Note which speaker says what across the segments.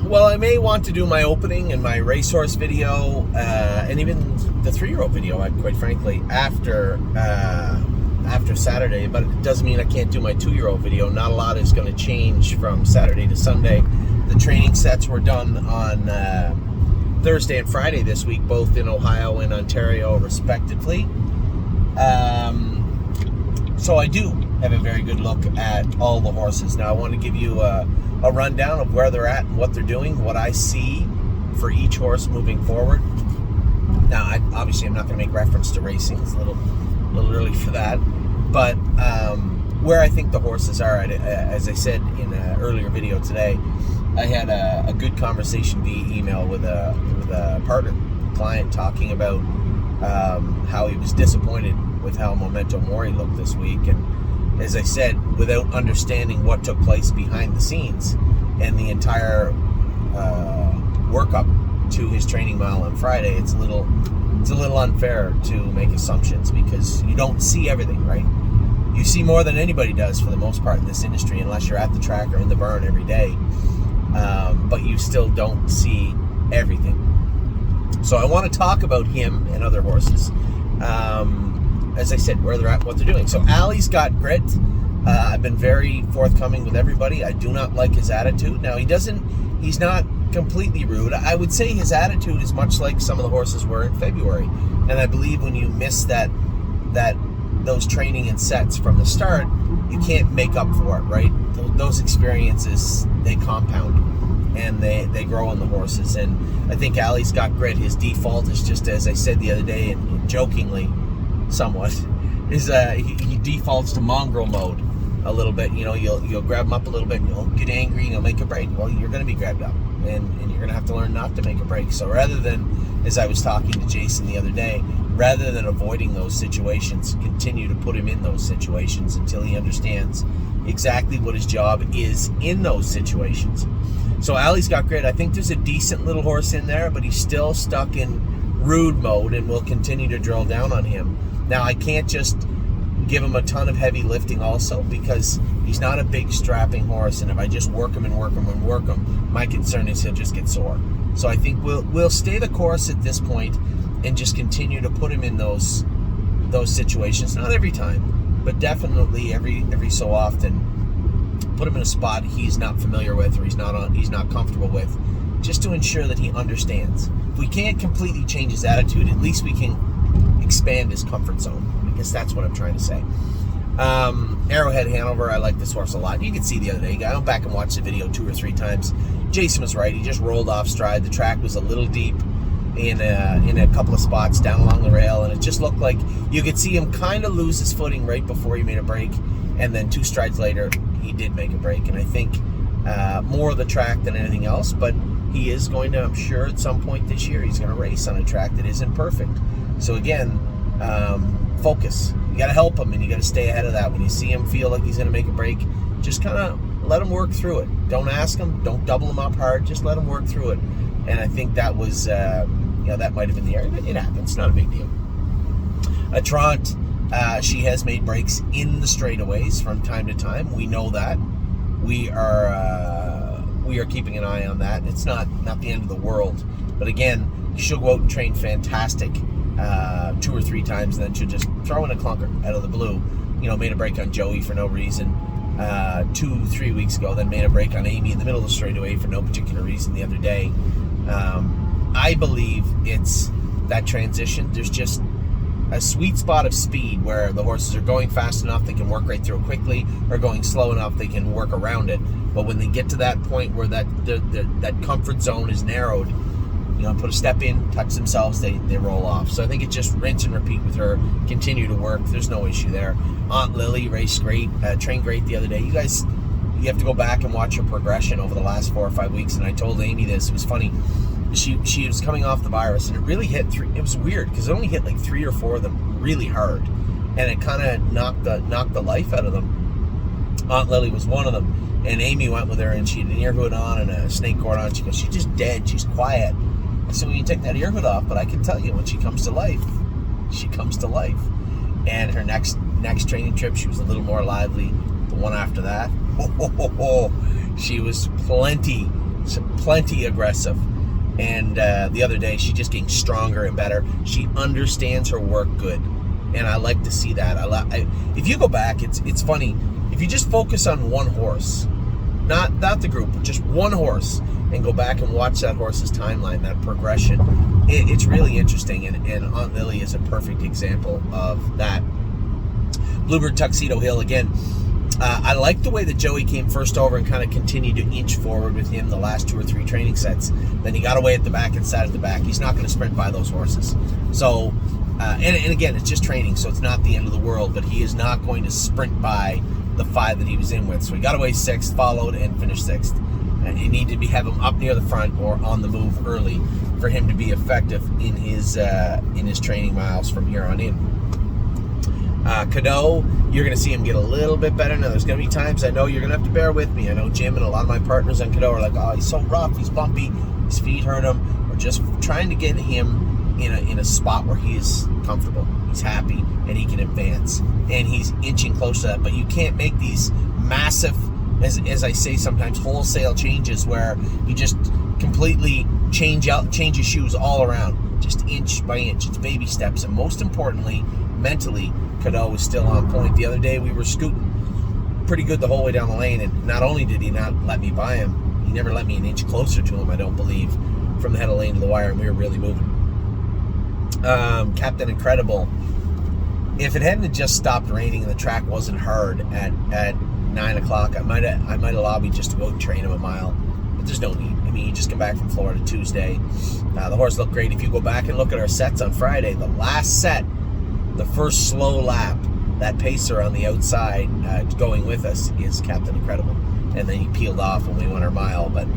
Speaker 1: Well, I may want to do my opening and my racehorse video, and even the 3-year-old video, quite frankly, after Saturday. But it doesn't mean I can't do my 2-year-old video. Not a lot is going to change from Saturday to Sunday. The training sets were done on Thursday and Friday this week, both in Ohio and Ontario, respectively. So I do have a very good look at all the horses. Now I want to give you a rundown of where they're at and what they're doing, what I see for each horse moving forward. Now, obviously I'm not going to make reference to racing. It's a little early for that. But where I think the horses are at, as I said in an earlier video today, I had a good conversation via email with a partner, client, talking about how he was disappointed with how Momento Mory looked this week. And as I said, without understanding what took place behind the scenes and the entire workup to his training mile on Friday, it's a little unfair to make assumptions, because you don't see everything, right? You see more than anybody does for the most part in this industry, unless you're at the track or in the barn every day. But you still don't see everything. So I want to talk about him and other horses. As I said, where they're at, what they're doing. So Ali's got grit. I've been very forthcoming with everybody. I do not like his attitude. Now, he's not completely rude. I would say his attitude is much like some of the horses were in February. And I believe when you miss those training and sets from the start, you can't make up for it, right? Those experiences, they compound and they grow on the horses. And I think Ali's got grit. His default is just, as I said the other day, and jokingly, somewhat, is he defaults to mongrel mode a little bit. You know, you'll grab him up a little bit and you'll get angry and you'll make a break. Well, you're going to be grabbed up, and you're going to have to learn not to make a break. So rather than, as I was talking to Jason the other day, rather than avoiding those situations, continue to put him in those situations until he understands exactly what his job is in those situations. So Ali's got grit. I think there's a decent little horse in there, but he's still stuck in rude mode, and we'll continue to drill down on him. Now, I can't just give him a ton of heavy lifting also, because he's not a big strapping horse, and if I just work him, my concern is he'll just get sore. So I think we'll stay the course at this point and just continue to put him in those situations. Not every time, but definitely every so often, put him in a spot he's not familiar with or he's not comfortable with, just to ensure that he understands. If we can't completely change his attitude, at least we can expand his comfort zone. I guess that's what I'm trying to say. Arrowhead Hanover, I like this horse a lot. You can see the other day, I went back and watched the video 2 or 3 times. Jason was right. He just rolled off stride. The track was a little deep in a couple of spots down along the rail, and it just looked like you could see him kind of lose his footing right before he made a break, and then 2 strides later he did make a break. And I think more of the track than anything else, but he is going to, I'm sure at some point this year, he's going to race on a track that isn't perfect. So again, focus. You got to help him, and you got to stay ahead of that. When you see him feel like he's going to make a break, just kind of let him work through it. Don't ask him, don't double him up hard, just let him work through it. And I think that was, that might have been the area. It happens, it's not a big deal. Trant, she has made breaks in the straightaways from time to time. We know that. We are keeping an eye on that. It's not the end of the world. But again, she'll go out and train fantastic 2 or 3 times, and then she'll just throw in a clunker out of the blue. You know, made a break on Joey for no reason 2-3 weeks ago, then made a break on Amy in the middle of the straightaway for no particular reason the other day. I believe it's that transition. There's just a sweet spot of speed where the horses are going fast enough they can work right through it quickly, or going slow enough they can work around it. But when they get to that point where that comfort zone is narrowed, you know, put a step in, touch themselves, they roll off. So I think it's just rinse and repeat with her, continue to work. There's no issue there. Aunt Lily raced great, trained great the other day. You guys, you have to go back and watch her progression over the last 4 or 5 weeks. And I told Amy this. It was funny. She was coming off the virus, and it really hit 3. It was weird because it only hit like 3 or 4 of them really hard, and it kind of knocked the life out of them. Aunt Lily was one of them, and Amy went with her, and she had an ear hood on and a snake cord on. She goes, she's just dead. She's quiet. I said, well, you take that ear hood off, but I can tell you when she comes to life, she comes to life. And her next training trip, she was a little more lively. The one after that, she was plenty plenty aggressive. And the other day, she's just getting stronger and better. She understands her work good, and I like to see that. If you go back, it's funny. If you just focus on one horse, not the group, but just one horse, and go back and watch that horse's timeline, that progression, it's really interesting. And Aunt Lily is a perfect example of that. Bluebird Tuxedo Hill again. I like the way that Joey came first over and kind of continued to inch forward with him the last 2 or 3 training sets. Then he got away at the back and sat at the back. He's not going to sprint by those horses. So, and again, it's just training, so it's not the end of the world, but he is not going to sprint by the 5 that he was in with. So he got away 6th, followed, and finished 6th. And you need to have him up near the front or on the move early for him to be effective in his training miles from here on in. Cadeau, you're going to see him get a little bit better. Now, there's going to be times I know you're going to have to bear with me. I know Jim and a lot of my partners on Cadeau are like, oh, he's so rough, he's bumpy, his feet hurt him. We're just trying to get him in a spot where he's comfortable, he's happy, and he can advance. And he's inching close to that. But you can't make these massive, as I say sometimes, wholesale changes where you just completely change his shoes all around, just inch by inch. It's baby steps. And most importantly, mentally, Cadeau is still on point. The other day we were scooting pretty good the whole way down the lane, and not only did he not let me by him, he never let me an inch closer to him, I don't believe, from the head of lane to the wire, and we were really moving. Captain Incredible, if it hadn't just stopped raining and the track wasn't hard at 9 o'clock, I might have lobbied just to go and train him a mile, but there's no need. I mean, he just came back from Florida Tuesday. The horse looked great. If you go back and look at our sets on Friday, the last set, the first slow lap, that pacer on the outside going with us is Captain Incredible. And then he peeled off when we went our mile, but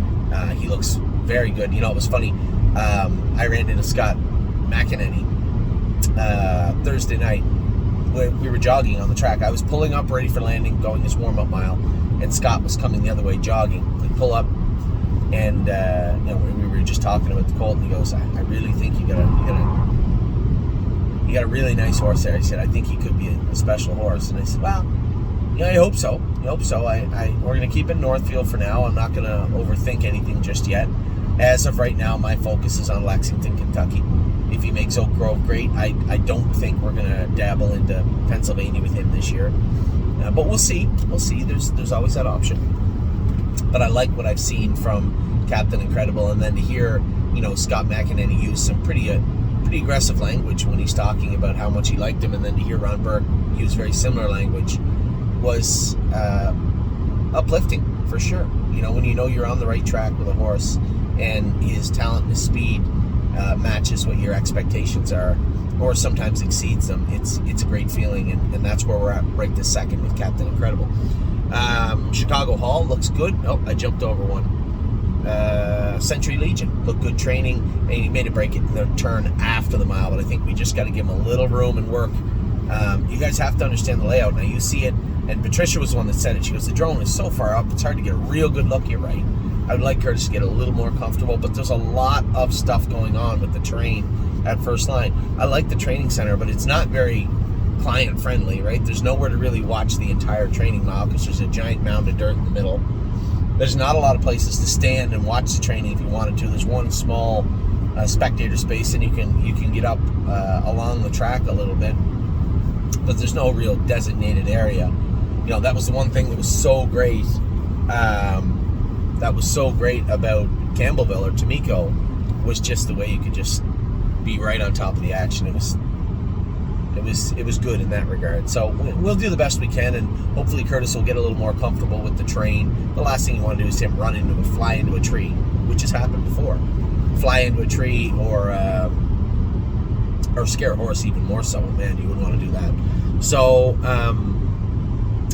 Speaker 1: he looks very good. You know, it was funny. I ran into Scott McEnany Thursday night. We were jogging on the track. I was pulling up ready for landing, going his warm-up mile, and Scott was coming the other way jogging. We pull up, and we were just talking about the colt, and he goes, I really think you got a really nice horse there. He said, I think he could be a special horse. And I said, well, yeah, I hope so. We're going to keep it Northfield for now. I'm not going to overthink anything just yet. As of right now, my focus is on Lexington, Kentucky. If he makes Oak Grove, great. I don't think we're going to dabble into Pennsylvania with him this year. But we'll see. There's always that option. But I like what I've seen from Captain Incredible. And then to hear, Scott McEnany use some pretty aggressive language when he's talking about how much he liked him, and then to hear Ron Burke use very similar language was uplifting for sure. When you're on the right track with a horse and his talent and his speed matches what your expectations are, or sometimes exceeds them, it's a great feeling, and that's where we're at right this second with Captain Incredible. Chicago Hall looks good. Oh, I jumped over one. Century Legion looked good training, and he made a break in the turn after the mile, but I think we just got to give him a little room and work. You guys have to understand the layout. Now you see it, and Patricia was the one that said it. She goes, the drone is so far up, it's hard to get a real good look. You're right. I would like Curtis to get a little more comfortable, but there's a lot of stuff going on with the terrain at first line. I like the training center, but it's not very client friendly, right? There's nowhere to really watch the entire training mile because there's a giant mound of dirt in the middle. There's not a lot of places to stand and watch the training if you wanted to. There's one small spectator space, and you can get up along the track a little bit, but there's no real designated area. That was the one thing that was so great. That was so great about Campbellville or Tamiko, was just the way you could just be right on top of the action. It was good in that regard. So we'll do the best we can, and hopefully Curtis will get a little more comfortable with the terrain. The last thing you want to do is him fly into a tree, which has happened before. Fly into a tree or scare a horse even more so. Man, you wouldn't want to do that. So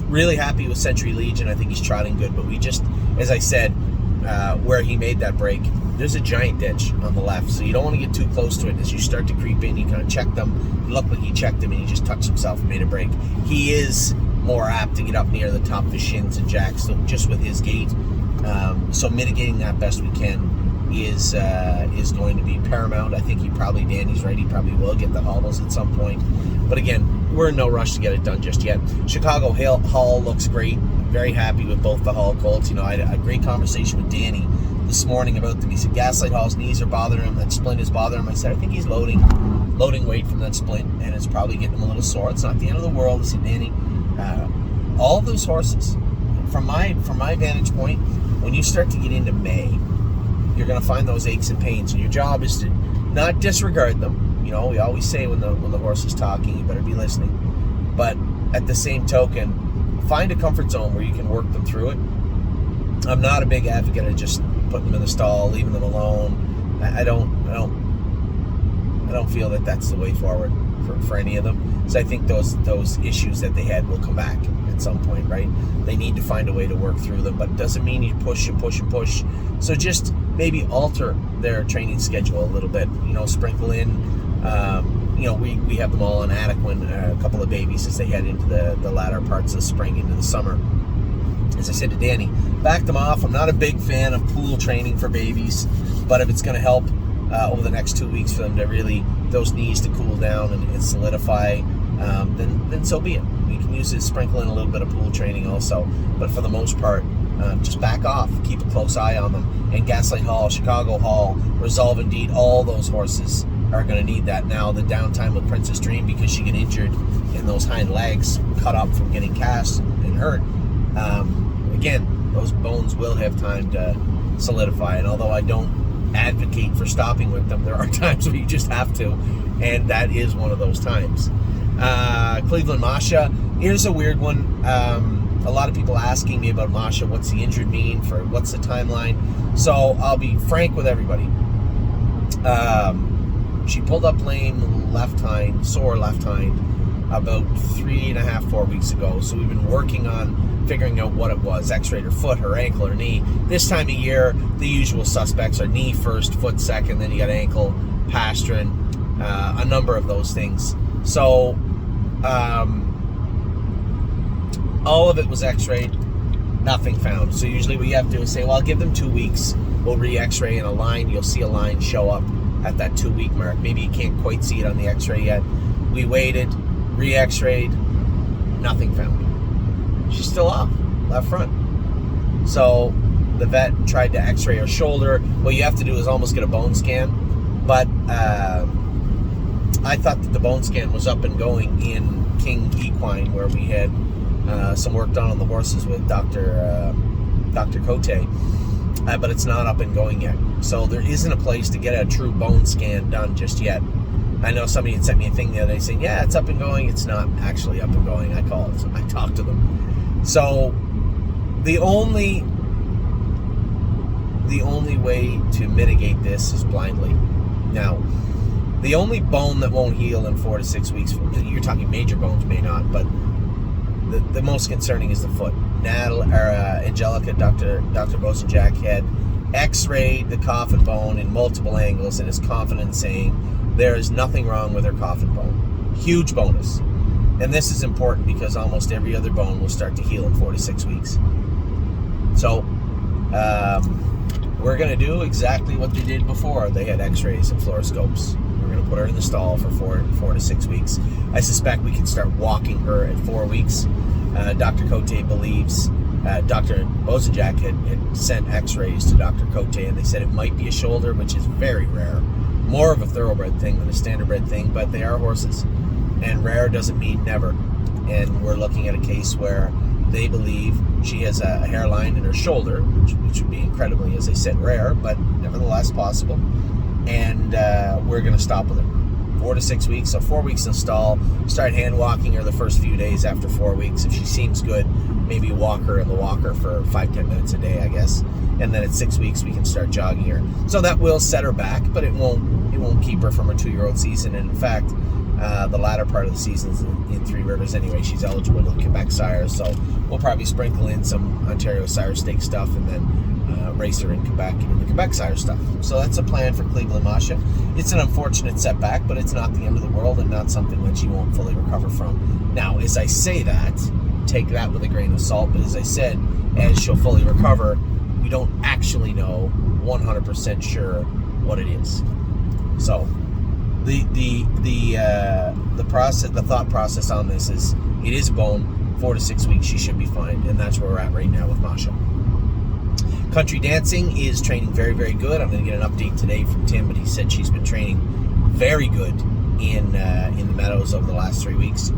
Speaker 1: really happy with Century Legion. I think he's trotting good, but we just, as I said, where he made that break, there's a giant ditch on the left, so you don't want to get too close to it. As you start to creep in, you kind of check them. It looked like he checked him, and he just touched himself and made a break. He is more apt to get up near the top of his shins and jacks, so just with his gait. So mitigating that best we can is going to be paramount. I think Danny's right, he probably will get the hobbles at some point. But again, we're in no rush to get it done just yet. Chicago Hall looks great. Very happy with both the Hall colts. I had a great conversation with Danny this morning about them. He said Gaslight Hall's knees are bothering him, that splint is bothering him. I said, I think he's loading weight from that splint, and it's probably getting him a little sore. It's not the end of the world. I said, Danny, all of those horses, from my vantage point, when you start to get into May, you're going to find those aches and pains, and your job is to not disregard them. You know, we always say when the horse is talking, you better be listening. But at the same token, find a comfort zone where you can work them through it. I'm not a big advocate of just putting them in the stall, leaving them alone. I don't feel that that's the way forward for any of them. So I think those issues that they had will come back at some point, right? They need to find a way to work through them, but it doesn't mean you push and push and push. So just maybe alter their training schedule a little bit. You know, sprinkle in. You know, we have them all on Adequan, a couple of babies as they head into the latter parts of the spring into the summer. As I said to Danny, back them off. I'm not a big fan of pool training for babies, but if it's going to help over the next 2 weeks for them to really, those knees to cool down and solidify, then so be it. We can use it, sprinkle in a little bit of pool training also, but for the most part, just back off, keep a close eye on them. And Gaslight Hall, Chicago Hall, Resolve Indeed, all those horses are going to need that. Now, the downtime with Princess Dream, because she get injured and those hind legs cut up from getting cast and hurt, again, those bones will have time to solidify. And although I don't advocate for stopping with them, there are times where you just have to, and that is one of those times. Cleveland Masha, here's a weird one. A lot of people asking me about Masha, what's the injured mean, for what's the timeline. So I'll be frank with everybody. She pulled up lame left hind, sore left hind, about 3.5, 4 weeks ago. So we've been working on figuring out what it was. X-rayed her foot, her ankle, her knee. This time of year, the usual suspects are knee first, foot second, then you got ankle, pastern, a number of those things. So all of it was X-rayed, nothing found. So usually what you have to do is say, well, I'll give them 2 weeks. We'll re-X-ray in a line. You'll see a line show up at that 2 week mark. Maybe you can't quite see it on the X-ray yet. We waited, re-X-rayed, nothing found. She's still off, left front. So the vet tried to X-ray her shoulder. What you have to do is almost get a bone scan. But I thought that the bone scan was up and going in King Equine, where we had some work done on the horses with Dr. Cote. But it's not up and going yet. So there isn't a place to get a true bone scan done just yet. I know somebody had sent me a thing the other day saying, yeah, it's up and going. It's not actually up and going. I called. I talked to them. So the only way to mitigate this is blindly. Now, the only bone that won't heal in 4 to 6 weeks, you're talking major bones may not, but the most concerning is the foot. Angelica, Dr. Bosenjack, had X-rayed the coffin bone in multiple angles and is confident in saying there is nothing wrong with her coffin bone. Huge bonus. And this is important because almost every other bone will start to heal in 4 to 6 weeks. So we're going to do exactly what they did before. They had X-rays and fluoroscopes. We're going to put her in the stall for 4 to 6 weeks. I suspect we can start walking her at 4 weeks. Dr. Cote believes, Dr. Bosenjack had sent X-rays to Dr. Cote, and they said it might be a shoulder, which is very rare. More of a thoroughbred thing than a standardbred thing, but they are horses. And rare doesn't mean never. And we're looking at a case where they believe she has a hairline in her shoulder, which would be incredibly, as I said, rare, but nevertheless possible. And we're going to stop with her. 4 to 6 weeks, so 4 weeks in the stall. Start hand walking her the first few days after 4 weeks. If she seems good, maybe walk her in the walker for 5-10 minutes a day, I guess. And then at 6 weeks, we can start jogging her. So that will set her back, but it won't keep her from her 2-year-old season. And in fact, the latter part of the season's in Three Rivers anyway. She's eligible to Quebec Sire, so we'll probably sprinkle in some Ontario Sire Stake stuff and then race her in Quebec in the Quebec Sire stuff. So that's a plan for Cleveland Masha. It's an unfortunate setback, but it's not the end of the world and not something that she won't fully recover from. Now, as I say that, take that with a grain of salt, but as I said, as she'll fully recover, we don't actually know 100% sure what it is. So the process, the thought process on this is it is bone. 4 to 6 weeks she should be fine, and that's where we're at right now with Masha. Country Dancing is training very, very good. I'm going to get an update today from Tim, but he said she's been training very good in the meadows over the last 3 weeks.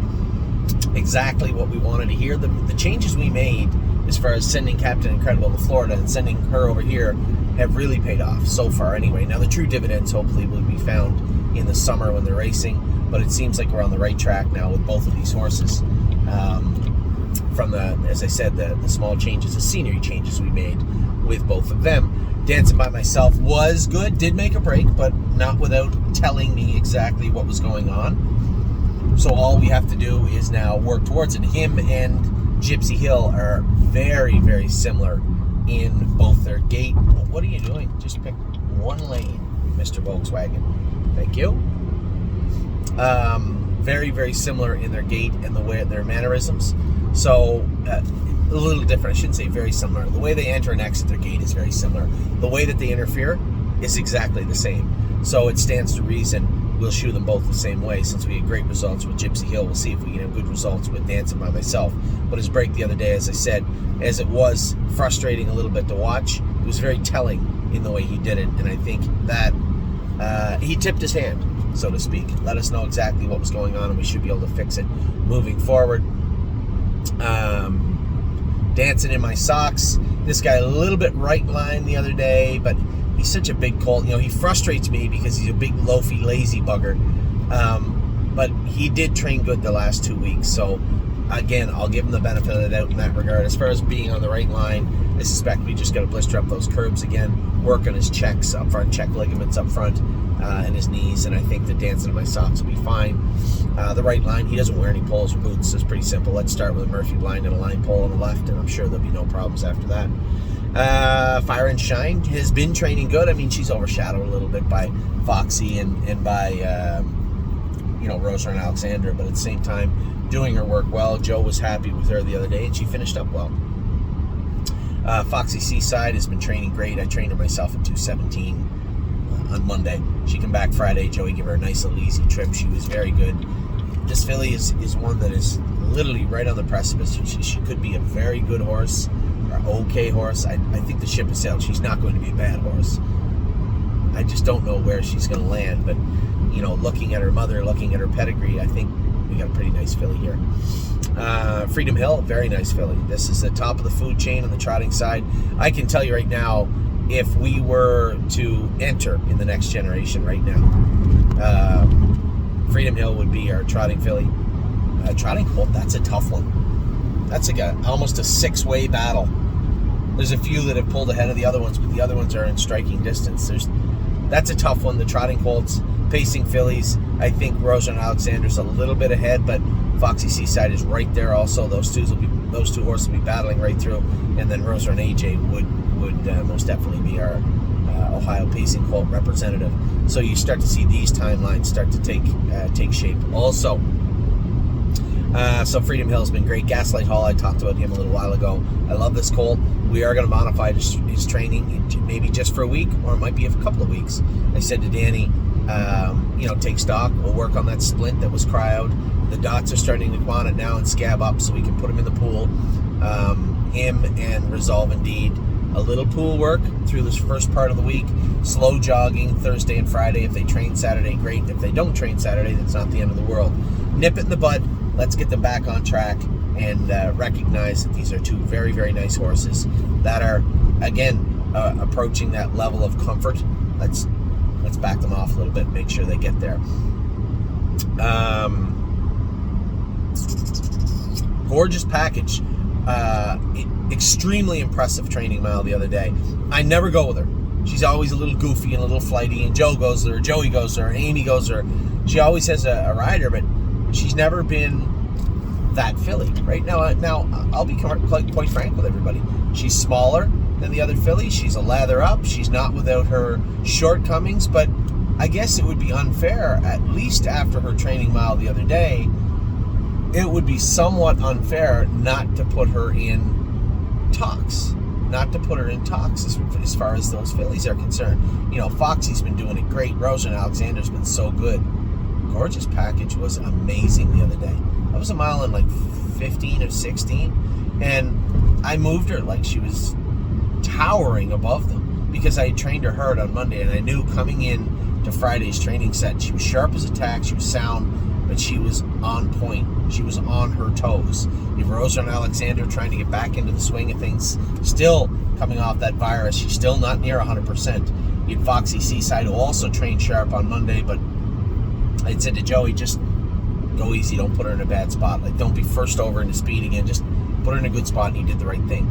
Speaker 1: Exactly what we wanted to hear. The changes we made as far as sending Captain Incredible to Florida and sending her over here have really paid off so far anyway. Now the true dividends hopefully will be found in the summer when they're racing, but it seems like we're on the right track now with both of these horses. From as I said, the small changes, the scenery changes we made with both of them. Dancing by Myself was good, did make a break, but not without telling me exactly what was going on. So all we have to do is now work towards it. Him and Gypsy Hill are very, very similar in both their gait. What are you doing? Just pick one lane, Mr. Volkswagen. Thank you. Very, very similar in their gait and the way their mannerisms. So a little different. I shouldn't say very similar. The way they enter and exit their gate is very similar. The way that they interfere is exactly the same. So it stands to reason we'll shoe them both the same way. Since we had great results with Gypsy Hill, we'll see if we can have good results with Dancing by Myself. But his break the other day, as I said, as it was frustrating a little bit to watch, it was very telling in the way he did it. And I think that he tipped his hand, so to speak. Let us know exactly what was going on, and we should be able to fix it moving forward. Dancing in My Socks. This guy a little bit right line the other day, but he's such a big colt. You know, he frustrates me because he's a big loafy, lazy bugger. But he did train good the last 2 weeks. So again, I'll give him the benefit of the doubt in that regard. As far as being on the right line, I suspect we just got to blister up those curbs again, work on his checks up front, check ligaments up front, and his knees, and I think the Dancing in My Socks will be fine. The right line, he doesn't wear any poles or boots, so it's pretty simple. Let's start with a Murphy blind and a line pole on the left, and I'm sure there'll be no problems after that. Fire and Shine has been training good. I mean, she's overshadowed a little bit by Foxy and by Rosa and Alexander, but at the same time, doing her work well. Joe was happy with her the other day, and she finished up well. Foxy Seaside has been training great. I trained her myself at 217 on Monday. She came back Friday. Joey gave her a nice little easy trip. She was very good. This filly is one that is literally right on the precipice. She could be a very good horse or okay horse. I think the ship has sailed. She's not going to be a bad horse. I just don't know where she's going to land, but looking at her mother, looking at her pedigree, I think we got a pretty nice filly here. Freedom Hill, very nice filly. This is the top of the food chain on the trotting side. I can tell you right now, if we were to enter in the next generation right now, Freedom Hill would be our trotting filly. Trotting colt, that's a tough one. That's almost a 6-way battle. There's a few that have pulled ahead of the other ones, but the other ones are in striking distance. That's a tough one. The trotting colts, pacing fillies. I think Rosa and Alexander's a little bit ahead, but Foxy Seaside is right there also. Those two horses will be battling right through, and then Rosa and AJ would most definitely be our Ohio pacing colt representative. So you start to see these timelines start to take shape also. So Freedom Hill has been great. Gaslight Hall, I talked about him a little while ago. I love this colt. We are going to modify his training, maybe just for a week, or it might be a couple of weeks. I said to Danny, take stock. We'll work on that splint that was cryoed. The dots are starting to go on it now and scab up, so we can put him in the pool. Him and Resolve Indeed. A little pool work through this first part of the week. Slow jogging Thursday and Friday. If they train Saturday, great. If they don't train Saturday, that's not the end of the world. Nip it in the bud. Let's get them back on track and recognize that these are two very, very nice horses that are, again, approaching that level of comfort. Let's back them off a little bit, make sure they get there. Gorgeous package. Extremely impressive training mile the other day. I never go with her. She's always a little goofy and a little flighty, and Joe goes with her, Joey goes with her, Amy goes with her. She always has a rider, but she's never been that filly. Right now, I'll be quite frank with everybody. She's smaller than the other fillies. She's a lather up. She's not without her shortcomings, but I guess it would be unfair, at least after her training mile the other day, it would be somewhat unfair not to put her in talks. Not to put her in talks as far as those fillies are concerned. Foxy's been doing it great. Rosa and Alexander's been so good. Gorgeous package was amazing the other day. That was a mile in 15 or 16, and I moved her like she was towering above them because I had trained her hard on Monday, and I knew coming in to Friday's training set, she was sharp as a tack, she was sound, but she was on point. She was on her toes. You have Rosa and Alexander trying to get back into the swing of things, still coming off that virus. She's still not near 100%. You had Foxy Seaside, who also trained sharp on Monday, but I said to Joey, just go easy, don't put her in a bad spot. Like, don't be first over into speed again, just put her in a good spot, and he did the right thing.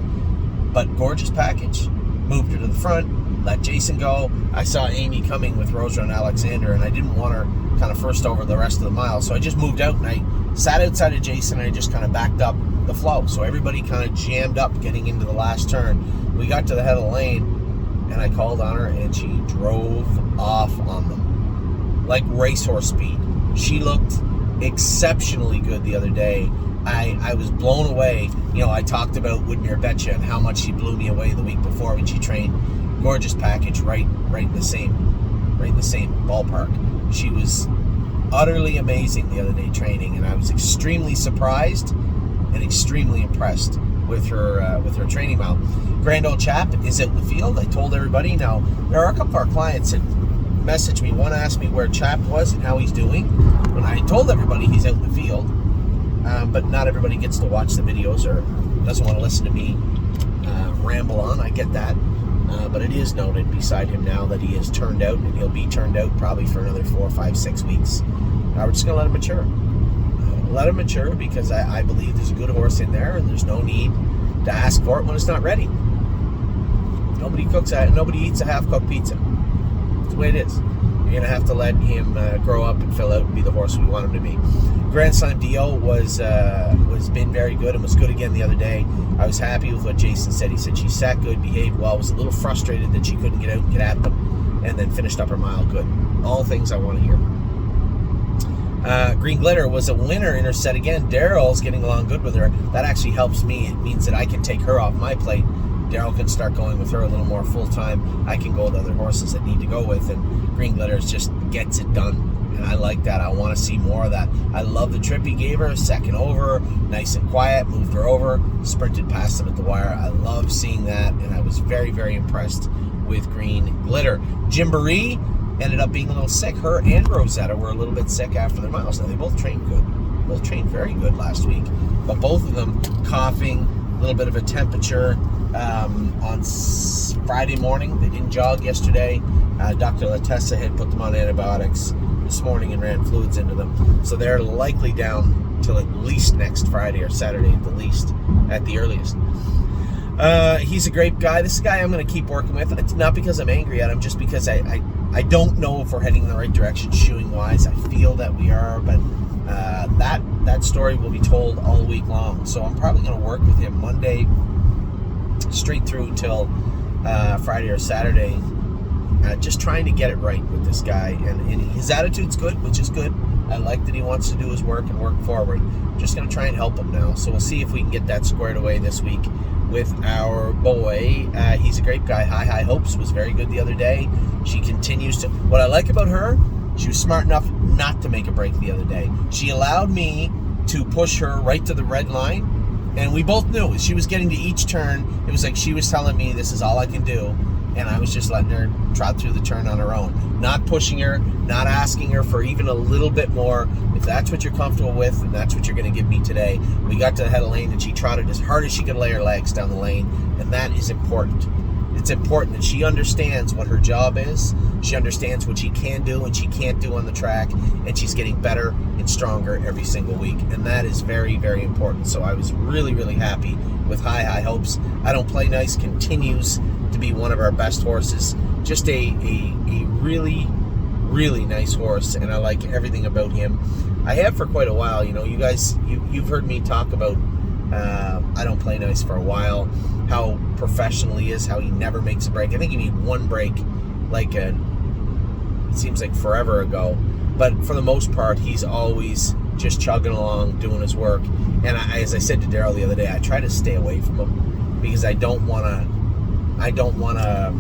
Speaker 1: But gorgeous package. Moved her to the front, let Jason go. I saw Amy coming with Rosa and Alexander, and I didn't want her kind of first over the rest of the mile, so I just moved out, and I sat outside of Jason, and I just kind of backed up the flow. So everybody kind of jammed up getting into the last turn. We got to the head of the lane, and I called on her, and she drove off on them. Like racehorse speed. She looked exceptionally good the other day. I was blown away. You know, I talked about Woodmere Betcha and how much she blew me away the week before when she trained. Gorgeous package, right in the same ballpark. She was utterly amazing the other day training, and I was extremely surprised and extremely impressed with her training mile. Grand Old Chap is out in the field. I told everybody. Now, there are a couple of our clients that messaged me. One asked me where Chap was and how he's doing. When I told everybody he's out in the field, but not everybody gets to watch the videos or doesn't want to listen to me ramble on. I get that. But it is noted beside him now that he is turned out, and he'll be turned out probably for another 4, 5, 6 weeks. We're just going to let him mature. Let him mature, because I believe there's a good horse in there, and there's no need to ask for it when it's not ready. Nobody eats a half-cooked pizza. That's the way it is. You're going to have to let him grow up and fill out and be the horse we want him to be. Grand Slam Dio was been very good and was good again the other day. I was happy with what Jason said. He said she sat good, behaved well, was a little frustrated that she couldn't get out and get at them, and then finished up her mile good. All things I want to hear. Green Glitter was a winner in her set again. Daryl's getting along good with her. That actually helps me. It means that I can take her off my plate. Daryl can start going with her a little more full-time. I can go with other horses that need to go with, and Green Glitter just gets it done. And I like that. I want to see more of that. I love the trip he gave her. Second over, nice and quiet, moved her over, sprinted past him at the wire. I love seeing that, and I was very, very impressed with Green Glitter. Gymboree ended up being a little sick. Her and Rosetta were a little bit sick after their miles. Now, they both trained good. Both trained very good last week. But both of them coughing, a little bit of a temperature. On Friday morning, they didn't jog yesterday. Dr. Latessa had put them on antibiotics this morning and ran fluids into them. So they're likely down till at least next Friday or Saturday at the earliest. He's a great guy. This is a guy I'm going to keep working with. It's not because I'm angry at him, just because I don't know if we're heading in the right direction shoeing-wise. I feel that we are, but that story will be told all week long. So I'm probably going to work with him Monday straight through till Friday or Saturday, just trying to get it right with this guy. And his attitude's good, which is good. I like that he wants to do his work and work forward. Just going to try and help him now. So we'll see if we can get that squared away this week with our boy. He's a great guy. High Hopes was very good the other day. She continues to... What I like about her, she was smart enough not to make a break the other day. She allowed me to push her right to the red line, and we both knew as she was getting to each turn, it was like she was telling me, this is all I can do, and I was just letting her trot through the turn on her own. Not pushing her, not asking her for even a little bit more. If that's what you're comfortable with, and that's what you're going to give me today. We got to the head of the lane, and she trotted as hard as she could lay her legs down the lane, and that is important. It's important that she understands what her job is. She understands what she can do and she can't do on the track, and she's getting better and stronger every single week, and that is very, very important. So I was really, really happy with High Hopes. I Don't Play Nice continues to be one of our best horses. Just a really, really nice horse, and I like everything about him. I have for quite a while. You know, you guys, you've heard me talk about I Don't Play Nice for a while, how professional he is, how he never makes a break. I think he made one break it seems like forever ago, but for the most part he's always just chugging along, doing his work. And as I said to Daryl the other day, I try to stay away from him because I don't want to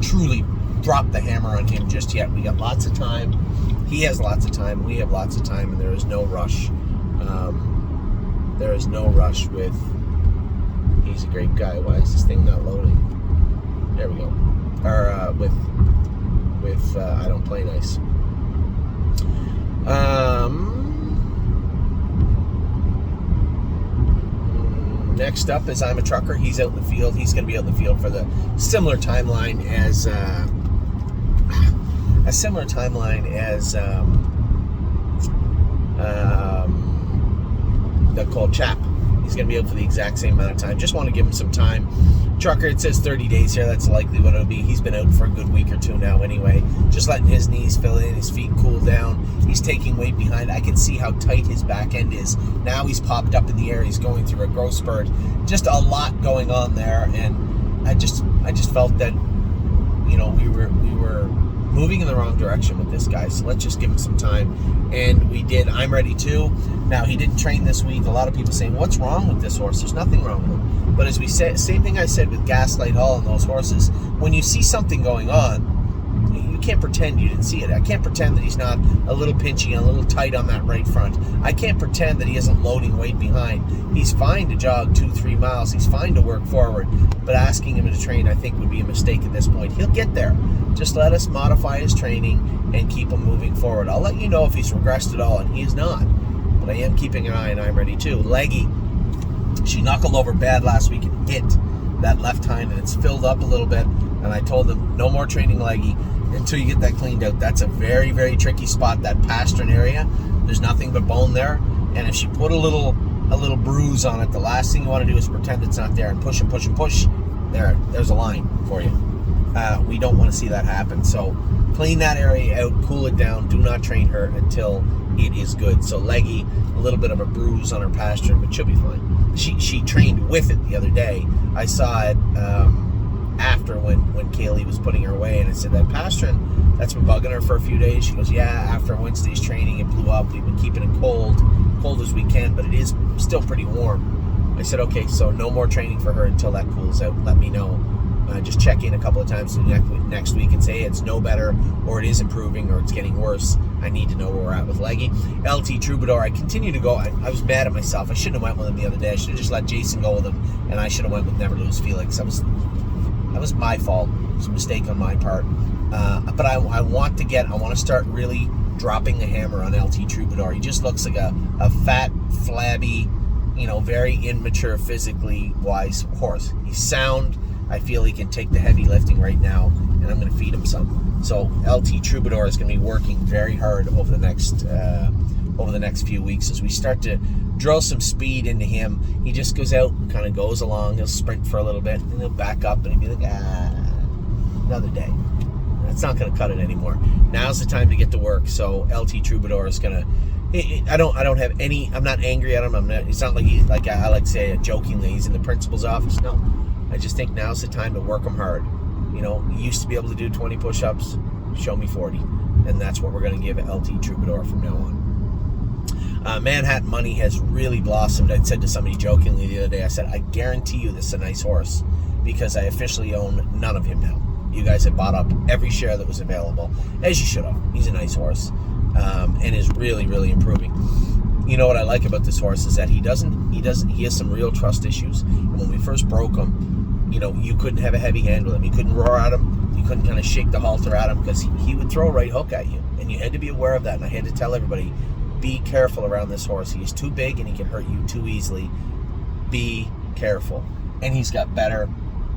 Speaker 1: truly drop the hammer on him just yet. We got lots of time. He has lots of time. We have lots of time, and there is no rush. There is no rush with... He's a great guy. Why is this thing not loading? There we go. Or with I don't play nice. Next up is I'm a Trucker. He's out in the field. He's going to be out in the field for the similar timeline as the Cold Chap. He's going to be out for the exact same amount of time. Just want to give him some time. Trucker, it says 30 days here. That's likely what it'll be. He's been out for a good week or two now anyway. Just letting his knees fill in, his feet cool down. He's taking weight behind. I can see how tight his back end is. Now he's popped up in the air. He's going through a growth spurt. Just a lot going on there. And I just felt that, we were moving in the wrong direction with this guy, so let's just give him some time. And we did. I'm ready too. Now, he didn't train this week. A lot of people saying, what's wrong with this horse? There's nothing wrong with him. But as we said, same thing I said with Gaslight Hall and those horses, when you see something going on, you can't pretend you didn't see it. I can't pretend that he's not a little pinchy and a little tight on that right front. I can't pretend that he isn't loading weight behind. He's fine to jog 2-3 miles. He's fine to work forward. But asking him to train, I think, would be a mistake at this point. He'll get there. Just let us modify his training and keep him moving forward. I'll let you know if he's regressed at all, and he is not. But I am keeping an eye, and I'm ready too. Leggy, she knuckled over bad last week and hit that left hind, and it's filled up a little bit. And I told them, no more training Leggy until you get that cleaned out. That's a very, very tricky spot, that pastern area. There's nothing but bone there. And if she put a little bruise on it, the last thing you want to do is pretend it's not there and push and push and push. There's a line for you. We don't want to see that happen. So clean that area out, cool it down. Do not train her until it is good. So Leggy, a little bit of a bruise on her pastern, but she'll be fine. She trained with it the other day. I saw it after when Kaylee was putting her away, and I said, that pastern, that's been bugging her for a few days. She goes, yeah, after Wednesday's training it blew up. We've been keeping it cold as we can, but it is still pretty warm. I said, okay, so no more training for her until that cools out. Let me know. Just check in a couple of times next week and say, hey, it's no better, or it is improving, or it's getting worse. I need to know where we're at with Leggy. LT Troubadour, I continue to go. I was mad at myself. I shouldn't have went with him the other day. I should have just let Jason go with him, and I should have went with Never Lose Felix. That was my fault. It was a mistake on my part. But I want to start really dropping the hammer on LT Troubadour. He just looks like a fat, flabby, very immature, physically wise horse. He's sound. I feel he can take the heavy lifting right now, and I'm going to feed him some. So LT Troubadour is going to be working very hard over the next few weeks as we start to drill some speed into him. He just goes out and kind of goes along. He'll sprint for a little bit, and he'll back up, and he'll be like, another day. That's not going to cut it anymore. Now's the time to get to work. So LT Troubadour is going to. I don't have any. I'm not angry at him. It's not like I like to say jokingly he's in the principal's office. No. I just think now's the time to work them hard. You used to be able to do 20 push-ups. Show me 40. And that's what we're going to give LT Troubadour from now on. Manhattan Money has really blossomed. I said to somebody jokingly the other day, I said, I guarantee you this is a nice horse because I officially own none of him now. You guys have bought up every share that was available, as you should have. He's a nice horse and is really, really improving. You know what I like about this horse is that he has some real trust issues. And when we first broke him, you couldn't have a heavy hand with him. You couldn't roar at him. You couldn't kind of shake the halter at him because he would throw a right hook at you. And you had to be aware of that. And I had to tell everybody, be careful around this horse. He's too big and he can hurt you too easily. Be careful. And he's got better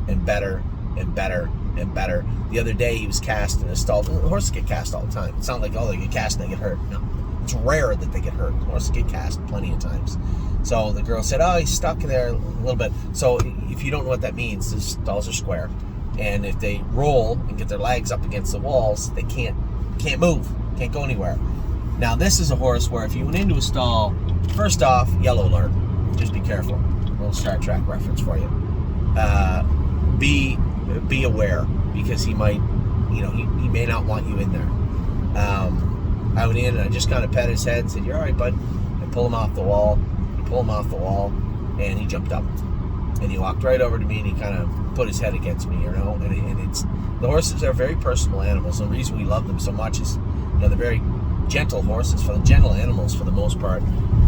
Speaker 1: and better and better and better. The other day he was cast in a stall. Horses get cast all the time. It's not like, they get cast and they get hurt. No. It's rare that they get hurt. Horses get cast plenty of times. So the girl said, he's stuck in there a little bit. So if you don't know what that means, the stalls are square. And if they roll and get their legs up against the walls, they can't move, can't go anywhere. Now this is a horse where if you went into a stall, first off, yellow alert. Just be careful. A little Star Trek reference for you. Be aware because he might, he may not want you in there. I went in and I just kind of pet his head and said, you're all right, bud. I pull him off the wall. And he jumped up. And he walked right over to me and he kind of put his head against me, And it's the horses are very personal animals. The reason we love them so much is, they're very gentle horses, gentle animals for the most part.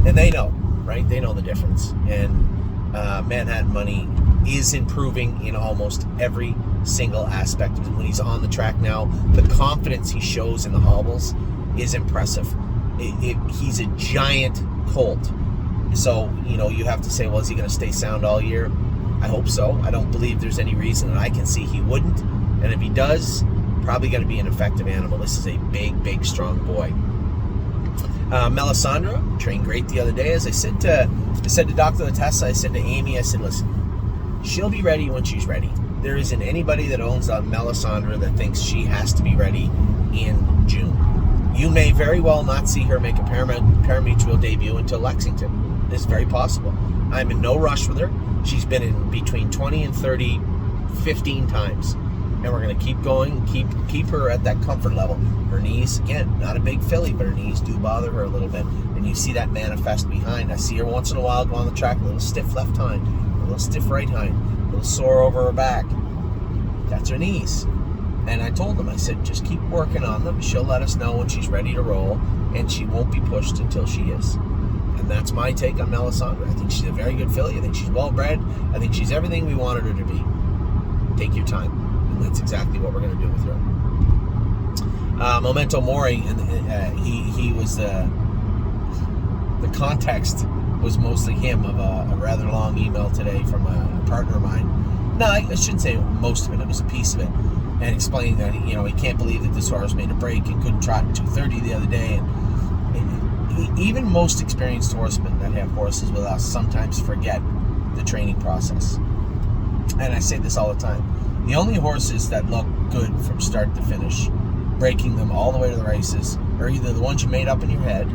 Speaker 1: And they know, right? They know the difference. And Manhattan Money is improving in almost every single aspect of it. When he's on the track now, the confidence he shows in the hobbles is impressive. He's a giant colt. So, you have to say, well, is he going to stay sound all year? I hope so. I don't believe there's any reason that I can see he wouldn't. And if he does, probably going to be an effective animal. This is a big, big, strong boy. Melisandre trained great the other day. As I said to Dr. Latessa, I said to Amy, I said, listen, she'll be ready when she's ready. There isn't anybody that owns a Melisandre that thinks she has to be ready in June. You may very well not see her make a parimutuel debut until Lexington. It's very possible. I'm in no rush with her. She's been in between 20 and 30, 15 times. And we're going to keep going, keep her at that comfort level. Her knees, again, not a big filly, but her knees do bother her a little bit. And you see that manifest behind. I see her once in a while go on the track, a little stiff left hind, a little stiff right hind, a little sore over her back. That's her knees. And I told them, I said, just keep working on them. She'll let us know when she's ready to roll, and she won't be pushed until she is. And that's my take on Melisandre. I think she's a very good filly. I think she's well-bred. I think she's everything we wanted her to be. Take your time. And that's exactly what we're going to do with her. Momento Mory, and he was the context was mostly him of a rather long email today from a partner of mine. No, I shouldn't say most of it. It was a piece of it. And explaining that, he can't believe that this horse made a break and couldn't trot in 2:30 the other day. And even most experienced horsemen that have horses with us sometimes forget the training process. And I say this all the time. The only horses that look good from start to finish, breaking them all the way to the races, are either the ones you made up in your head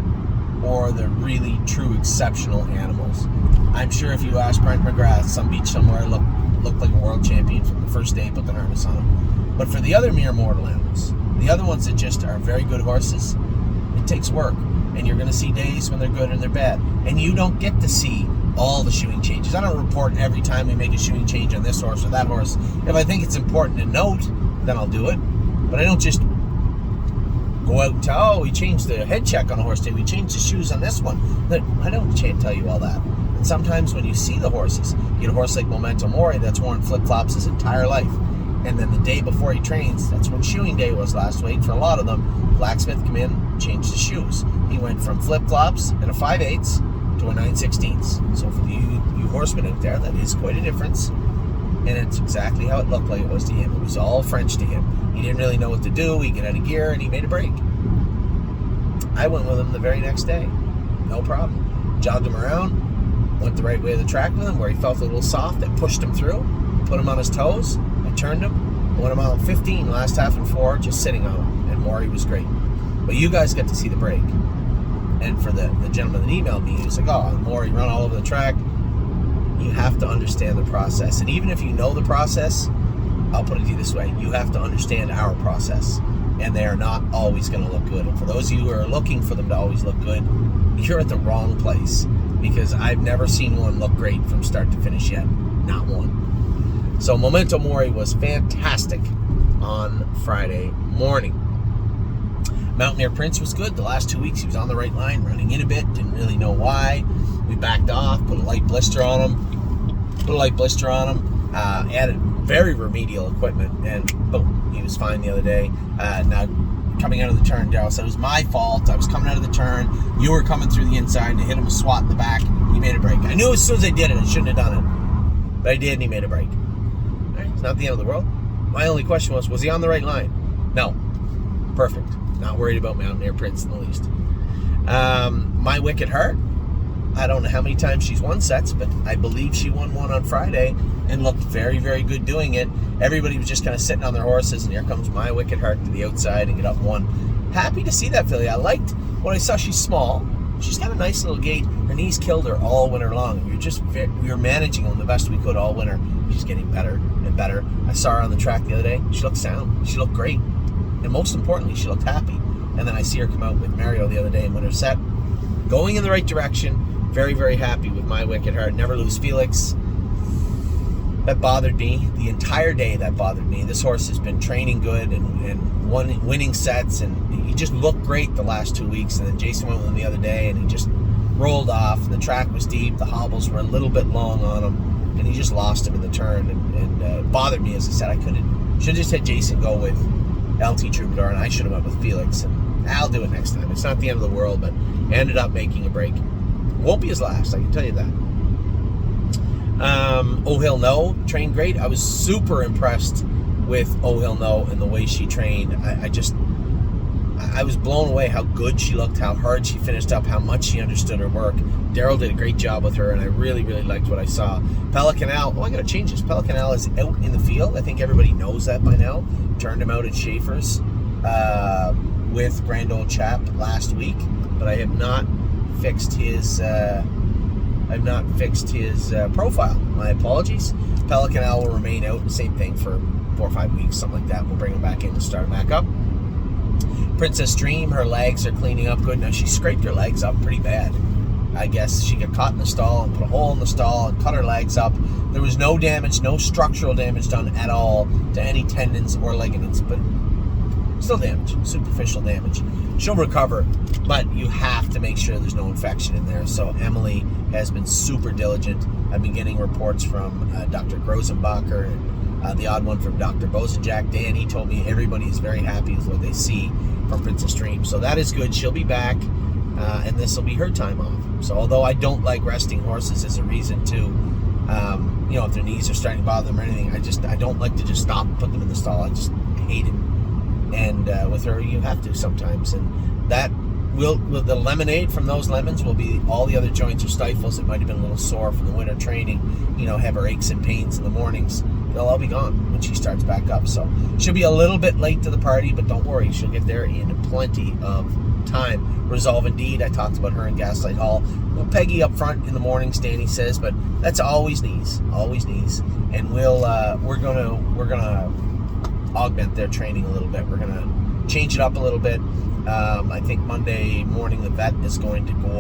Speaker 1: or the really true exceptional animals. I'm sure if you ask Brent McGrath, some beach somewhere looked like a world champion from the first day he put the harness on him. But for the other mere mortal animals, the other ones that just are very good horses, it takes work. And you're going to see days when they're good and they're bad. And you don't get to see all the shoeing changes. I don't report every time we make a shoeing change on this horse or that horse. If I think it's important to note, then I'll do it. But I don't just go out and tell, we changed the head check on a horse today, we changed the shoes on this one. I don't tell you all that. And sometimes when you see the horses, you get a horse like Momento Mory that's worn flip-flops his entire life. And then the day before he trains, that's when shoeing day was last week. For a lot of them, blacksmith come in, changed his shoes. He went from flip-flops and a 5/8 to a 9/16. So for you horsemen out there, that is quite a difference. And it's exactly how it looked like it was to him. It was all French to him. He didn't really know what to do. He got out of gear and he made a break. I went with him the very next day. No problem. Jogged him around, went the right way of the track with him, where he felt a little soft. I pushed him through, put him on his toes. Turned him, went a mile 15 last half and 4, just sitting on him, and Mory was great. But you guys got to see the break. And for the gentleman that emailed me, he was like, oh, Mory run all over the track. You have to understand the process. And even if you know the process, I'll put it to you this way, you have to understand our process. And they are not always going to look good. And for those of you who are looking for them to always look good, you're at the wrong place. Because I've never seen one look great from start to finish yet. Not one. So Momento Mory was fantastic on Friday morning. Mountaineer Prince was good. The last 2 weeks he was on the right line, running in a bit. Didn't really know why. We backed off, put a light blister on him. Added very remedial equipment, and boom, he was fine the other day. Now, coming out of the turn, Daryl said it was my fault. I was coming out of the turn. You were coming through the inside, and I hit him a swat in the back. He made a break. I knew as soon as I did it, I shouldn't have done it. But I did, and he made a break. It's not the end of the world. My only question was he on the right line? No. Perfect. Not worried about Mountaineer Prince in the least. My Wicked Heart, I don't know how many times she's won sets, but I believe she won one on Friday and looked very, very good doing it. Everybody was just kind of sitting on their horses, and here comes My Wicked Heart to the outside and get up one. Happy to see that filly. I liked what I saw. She's small. She's got a nice little gait. Her knees killed her all winter long. We were managing them the best we could all winter. She's getting better and better. I saw her on the track the other day. She looked sound. She looked great. And most importantly, she looked happy. And then I see her come out with Mario the other day and win her set. Going in the right direction. Very, very happy with My Wicked Heart. Never Lose Felix. That bothered me. The entire day that bothered me. This horse has been training good and winning sets. And he just looked great the last 2 weeks. And then Jason went with him the other day and he just rolled off. The track was deep. The hobbles were a little bit long on him. and he just lost him in the turn, and it bothered me. As I said, I should have just had Jason go with LT Troubadour, and I should have went with Felix, and I'll do it next time. It's not the end of the world, but ended up making a break. Won't be his last, I can tell you that. Oh Hill No trained great. I was super impressed with Oh Hill No and the way she trained. I was blown away how good she looked, how hard she finished up, how much she understood her work. Daryl did a great job with her, and I really, really liked what I saw. Pelican Al, I gotta change this. Pelican Al is out in the field. I think everybody knows that by now. Turned him out at Schaefer's with Grand Old Chap last week, but I have not fixed his profile. My apologies. Pelican Al will remain out, same thing, for 4 or 5 weeks, something like that. We'll bring him back in and start him back up. Princess Dream, her legs are cleaning up good. Now, she scraped her legs up pretty bad. I guess she got caught in the stall and put a hole in the stall and cut her legs up. There was no damage, no structural damage done at all to any tendons or ligaments, but still damage, superficial damage. She'll recover, but you have to make sure there's no infection in there. So Emily has been super diligent. I've been getting reports from Dr. Grosenbacher and the odd one from Dr. Bosenjack. Danny told me everybody is very happy with what they see from Princess Dream. So that is good. She'll be back, and this will be her time off. So although I don't like resting horses as a reason to, if their knees are starting to bother them or anything, I don't like to just stop and put them in the stall. I just hate it. And with her, you have to sometimes. And that will the lemonade from those lemons will be all the other joints or stifles that might have been a little sore from the winter training, have her aches and pains in the mornings. They'll all be gone when she starts back up. So she'll be a little bit late to the party, but don't worry, she'll get there in plenty of time. Resolve Indeed, I talked about her in Gaslight Hall. Well, Peggy up front in the mornings, Danny says, but that's always knees. And we're gonna augment their training a little bit. We're gonna change it up a little bit. I think Monday morning the vet is going to go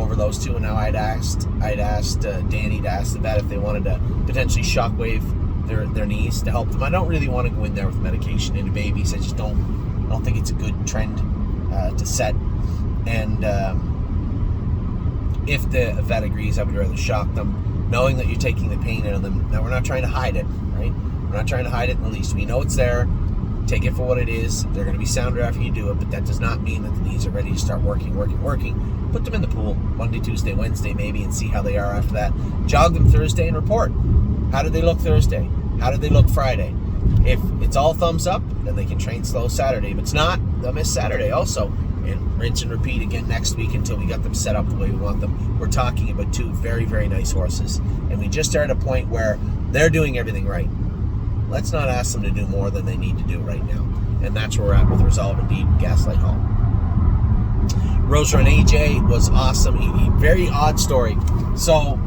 Speaker 1: over those two. And now I'd asked Danny to ask the vet if they wanted to potentially shockwave their knees to help them. I don't really want to go in there with medication into babies. I don't think it's a good trend to set. And if the vet agrees, I would rather shock them, knowing that you're taking the pain out of them. Now, we're not trying to hide it, right? We're not trying to hide it in the least. We know it's there. Take it for what it is. They're going to be sounder after you do it, but that does not mean that the knees are ready to start working. Put them in the pool Monday, Tuesday, Wednesday maybe, and see how they are after that. Jog them Thursday and report. How did they look Thursday? How did they look Friday? If it's all thumbs up, then they can train slow Saturday. If it's not, they'll miss Saturday also. And rinse and repeat again next week until we got them set up the way we want them. We're talking about 2 very, very nice horses. And we just are at a point where they're doing everything right. Let's not ask them to do more than they need to do right now. And that's where we're at with Resolve Indeed and Gaslight Hall. Rosa and AJ was awesome. Very odd story. So,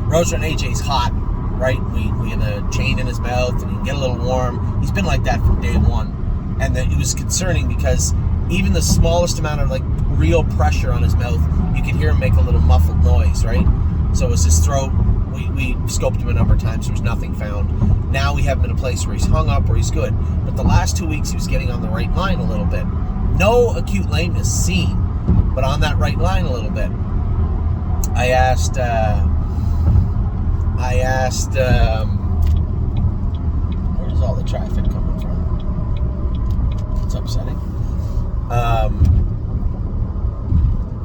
Speaker 1: Rosa and AJ's hot, right? We have a chain in his mouth and he can get a little warm. He's been like that from day one. And it was concerning because even the smallest amount of real pressure on his mouth, you could hear him make a little muffled noise, right? So it was his throat. We scoped him a number of times. There was nothing found. Now we have him in a place where he's hung up, where he's good. But the last 2 weeks he was getting on the right line a little bit. No acute lameness seen, but on that right line a little bit. I asked, where's all the traffic coming from? It's upsetting.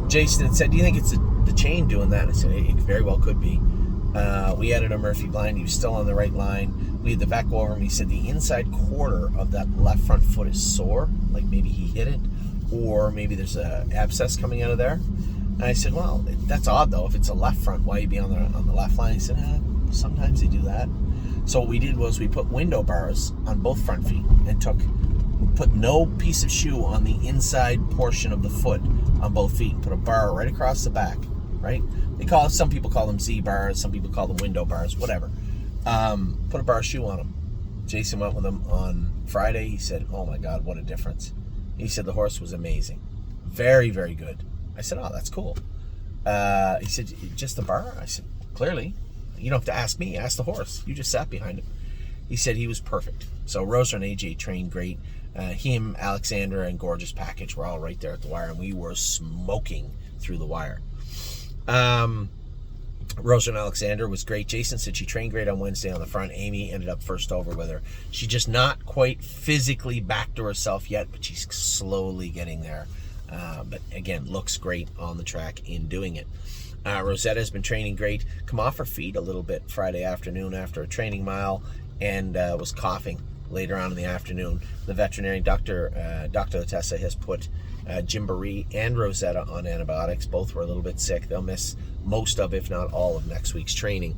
Speaker 1: Jason had said, do you think it's the chain doing that? I said, it very well could be. We added a Murphy blind. He was still on the right line. We had the vet go over him. He said the inside quarter of that left front foot is sore, like maybe he hit it, or maybe there's an abscess coming out of there. And I said, well, that's odd though. If it's a left front, why you be on the left line? He said, sometimes they do that. So what we did was we put window bars on both front feet and put no piece of shoe on the inside portion of the foot on both feet and put a bar right across the back, right? Some people call them Z bars, some people call them window bars, whatever. Put a bar shoe on them. Jason went with them on Friday. He said, oh my God, what a difference. He said the horse was amazing. Very, very good. I said, oh, that's cool. He said, just the bar? I said, clearly. You don't have to ask me, ask the horse. You just sat behind him. He said he was perfect. So Rosa and AJ trained great. Him, Alexandra, and Gorgeous Package were all right there at the wire, and we were smoking through the wire. Rosa and Alexander was great. Jason said she trained great on Wednesday on the front. Amy ended up first over with her. She's just not quite physically back to herself yet, but she's slowly getting there. But again, looks great on the track in doing it. Rosetta's been training great. Come off her feet a little bit Friday afternoon after a training mile and was coughing later on in the afternoon. The veterinarian, Dr. Latessa, has put Jimboree and Rosetta on antibiotics. Both were a little bit sick. They'll miss most of, if not all of, next week's training.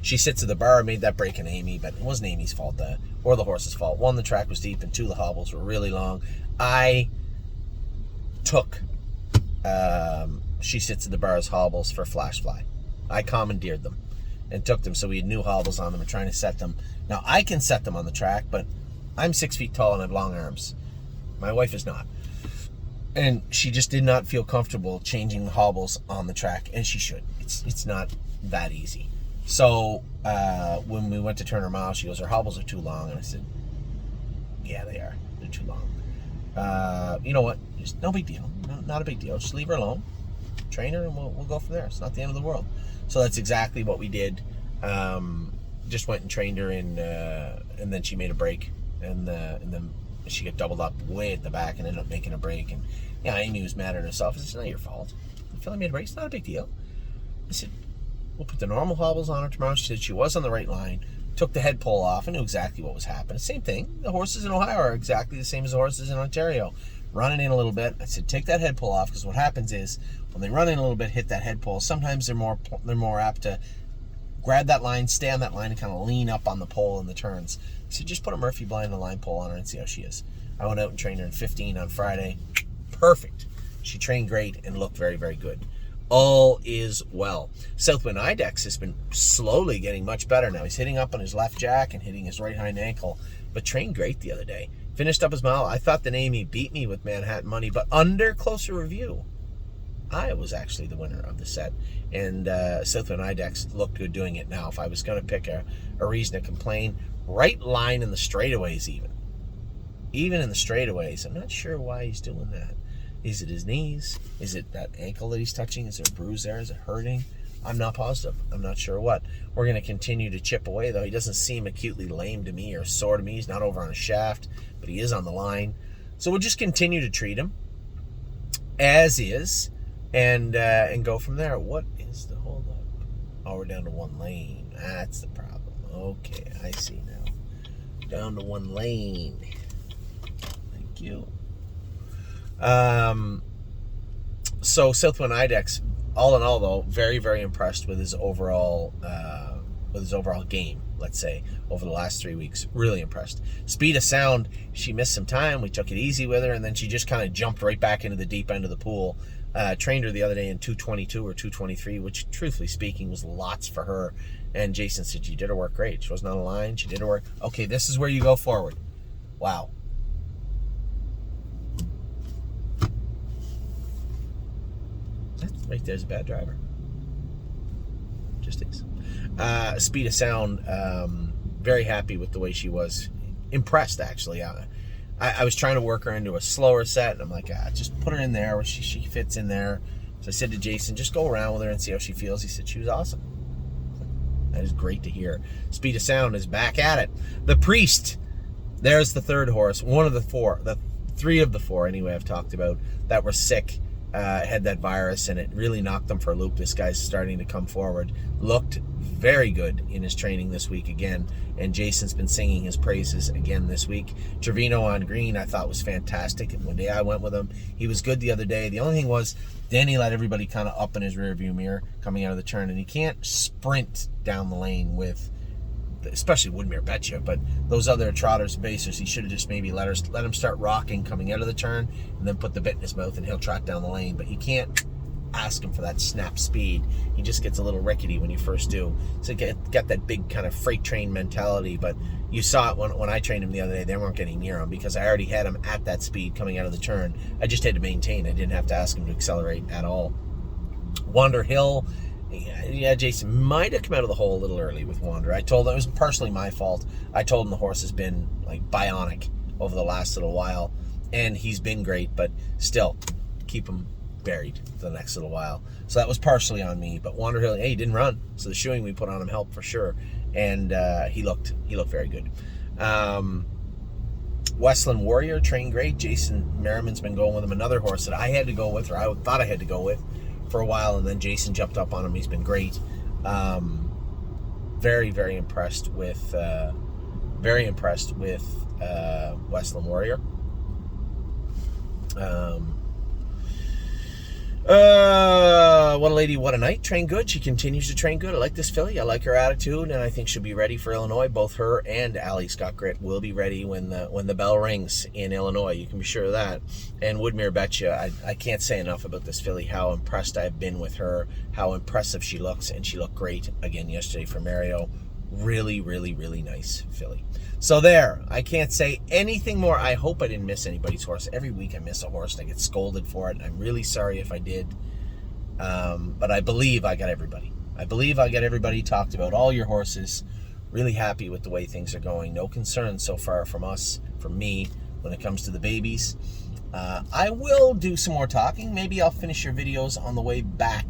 Speaker 1: She sits at the bar, made that break in Amy, but it wasn't Amy's fault or the horse's fault. One, the track was deep, and two, the hobbles were really long. I took She Sits at the Bar's hobbles for Flash Fly. I commandeered them and took them, so we had new hobbles on them and trying to set them. Now, I can set them on the track, but I'm 6 feet tall and I have long arms. My wife is not. And she just did not feel comfortable changing the hobbles on the track, and she should. It's not that easy. So when we went to turn her mile, she goes, her hobbles are too long. And I said, yeah, they are. They're too long. You know what? Just no big deal. Not a big deal. Just leave her alone. Train her, and we'll go from there. It's not the end of the world. So that's exactly what we did. Just went and trained her, and then she made a break. And then she got doubled up way at the back and ended up making a break. And yeah, Amy was mad at herself. I said, it's not your fault. You feel I made a break? It's not a big deal. I said, we'll put the normal hobbles on her tomorrow. She said she was on the right line. Took the head pole off and knew exactly what was happening. Same thing. The horses in Ohio are exactly the same as the horses in Ontario. Running in a little bit. I said, take that head pole off, because what happens is when they run in a little bit, hit that head pole, sometimes they're more apt to grab that line, stay on that line, and kind of lean up on the pole in the turns. I said, just put a Murphy blind and line pole on her and see how she is. I went out and trained her in 15 on Friday. Perfect. She trained great and looked very, very good. All is well. Southwind Idex has been slowly getting much better now. He's hitting up on his left jack and hitting his right hind ankle, but trained great the other day. Finished up his mile. I thought that Amy beat me with Manhattan Money, but under closer review, I was actually the winner of the set. And Southwind Idex looked good doing it. Now, if I was going to pick a reason to complain, right line in the straightaways even in the straightaways, I'm not sure why he's doing that. Is it his knees? Is it that ankle that he's touching? Is there a bruise there? Is it hurting? I'm not positive. I'm not sure what. We're going to continue to chip away, though. He doesn't seem acutely lame to me or sore to me. He's not over on a shaft, but he is on the line. So we'll just continue to treat him as is and go from there. What is the holdup? Oh, we're down to one lane. That's the problem. Okay, I see now. Down to one lane. Thank you. So Southwind Idex, all in all, though, very, very impressed with his overall game, let's say, over the last 3 weeks. Really impressed. Speed of Sound, she missed some time. We took it easy with her, and then she just kind of jumped right back into the deep end of the pool. Trained her the other day in 222 or 223, which, truthfully speaking, was lots for her. And Jason said she did her work great. She wasn't on a line. She did her work. Okay, this is where you go forward. Wow. Right there's a bad driver. Just is. Speed of Sound, very happy with the way she was. Impressed, actually. I was trying to work her into a slower set, and I'm like, just put her in there where she fits in there. So I said to Jason, just go around with her and see how she feels. He said she was awesome. That is great to hear. Speed of Sound is back at it. The Priest, there's the third horse. One of the four, the three of the four anyway I've talked about that were sick. Had that virus, and it really knocked them for a loop. This guy's starting to come forward. Looked very good in his training this week again, and Jason's been singing his praises again this week. Trevino on green I thought was fantastic, and one day I went with him. He was good the other day. The only thing was, Danny let everybody kind of up in his rearview mirror coming out of the turn, and he can't sprint down the lane with, especially Woodmere Betcha, but those other trotters and basers, he should have just maybe let him start rocking coming out of the turn, and then put the bit in his mouth, and he'll trot down the lane. But you can't ask him for that snap speed. He just gets a little rickety when you first do. So get that big kind of freight train mentality. But you saw it when I trained him the other day. They weren't getting near him because I already had him at that speed coming out of the turn. I just had to maintain. I didn't have to ask him to accelerate at all. Wander Hill, yeah, Jason might have come out of the hole a little early with Wander. I told him it was partially my fault. I told him the horse has been like bionic over the last little while, and he's been great, but still keep him buried for the next little while. So that was partially on me, but Wander Hill, hey, he didn't run. So the shoeing we put on him helped for sure. And he looked very good. Westland Warrior trained great. Jason Merriman's been going with him. Another horse that I had to go with, or I thought I had to go with for a while, and then Jason jumped up on him. He's been great. Very, very impressed with Westland Warrior. What a lady, what a night. Trained good. She continues to train good. I like this filly. I like her attitude, and I think she'll be ready for Illinois. Both her and Allie Scott Grit will be ready when the bell rings in Illinois. You can be sure of that. And Woodmere Betcha, I can't say enough about this filly, how impressed I've been with her, how impressive she looks, and she looked great again yesterday for Mario. Really, really, really nice filly. So there, I can't say anything more. I hope I didn't miss anybody's horse. Every week I miss a horse and I get scolded for it, and I'm really sorry if I did. But I believe I got everybody. I believe I got everybody, talked about all your horses. Really happy with the way things are going. No concerns so far from us, from me, when it comes to the babies. I will do some more talking. Maybe I'll finish your videos on the way back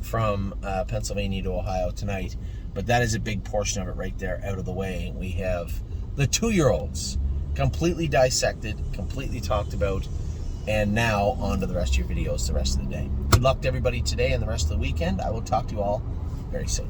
Speaker 1: from Pennsylvania to Ohio tonight. But that is a big portion of it right there out of the way. We have the 2-year-olds completely dissected, completely talked about, and now on to the rest of your videos the rest of the day. Good luck to everybody today and the rest of the weekend. I will talk to you all very soon.